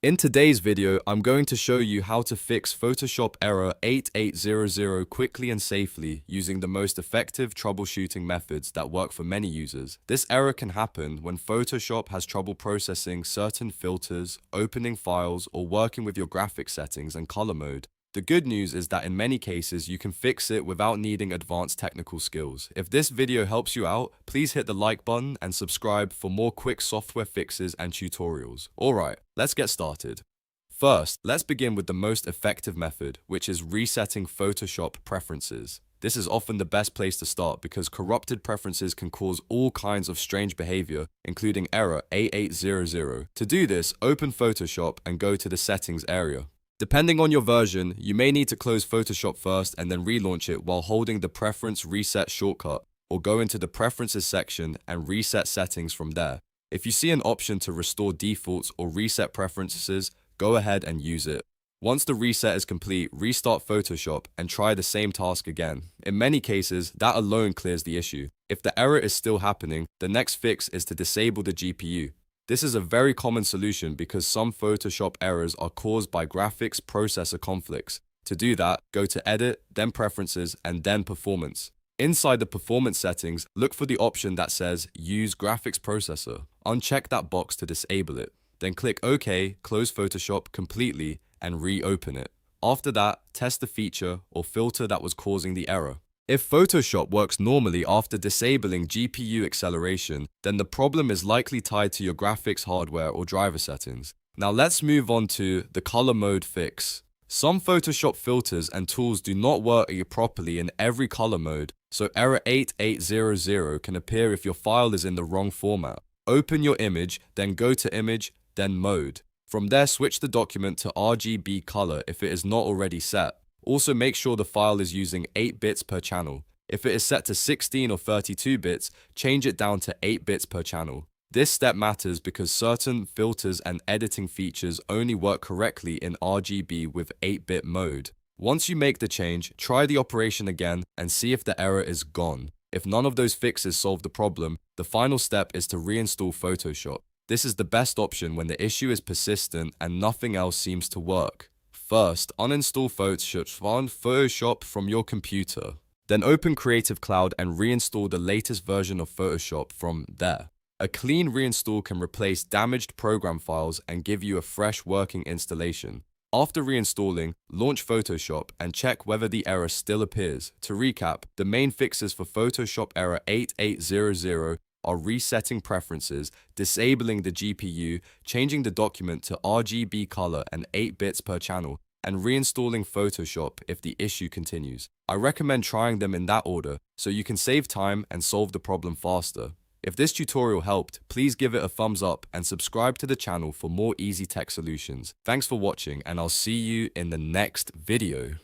In today's video, I'm going to show you how to fix Photoshop error 8800 quickly and safely using the most effective troubleshooting methods that work for many users. This error can happen when Photoshop has trouble processing certain filters, opening files, or working with your graphics settings and color mode. The good news is that in many cases, you can fix it without needing advanced technical skills. If this video helps you out, please hit the like button and subscribe for more quick software fixes and tutorials. Alright, let's get started. First, let's begin with the most effective method, which is resetting Photoshop preferences. This is often the best place to start because corrupted preferences can cause all kinds of strange behavior, including error 8800. To do this, open Photoshop and go to the settings area. Depending on your version, you may need to close Photoshop first and then relaunch it while holding the Preference Reset shortcut, or go into the Preferences section and reset settings from there. If you see an option to restore defaults or reset preferences, go ahead and use it. Once the reset is complete, restart Photoshop and try the same task again. In many cases, that alone clears the issue. If the error is still happening, the next fix is to disable the GPU. This is a very common solution because some Photoshop errors are caused by graphics processor conflicts. To do that, go to Edit, then Preferences, and then Performance. Inside the Performance settings, look for the option that says Use Graphics Processor. Uncheck that box to disable it. Then click OK, close Photoshop completely, and reopen it. After that, test the feature or filter that was causing the error. If Photoshop works normally after disabling GPU acceleration, then the problem is likely tied to your graphics hardware or driver settings. Now let's move on to the color mode fix. Some Photoshop filters and tools do not work properly in every color mode, so error 8800 can appear if your file is in the wrong format. Open your image, then go to Image, then Mode. From there, switch the document to RGB Color if it is not already set. Also, make sure the file is using 8 bits per channel. If it is set to 16 or 32 bits, change it down to 8 bits per channel. This step matters because certain filters and editing features only work correctly in RGB with 8-bit mode. Once you make the change, try the operation again and see if the error is gone. If none of those fixes solve the problem, the final step is to reinstall Photoshop. This is the best option when the issue is persistent and nothing else seems to work. First, uninstall Photoshop from your computer. Then open Creative Cloud and reinstall the latest version of Photoshop from there. A clean reinstall can replace damaged program files and give you a fresh working installation. After reinstalling, launch Photoshop and check whether the error still appears. To recap, the main fixes for Photoshop error 8800 are resetting preferences, disabling the GPU, changing the document to RGB color and 8 bits per channel, and reinstalling Photoshop if the issue continues. I recommend trying them in that order so you can save time and solve the problem faster. If this tutorial helped, please give it a thumbs up and subscribe to the channel for more easy tech solutions. Thanks for watching, and I'll see you in the next video.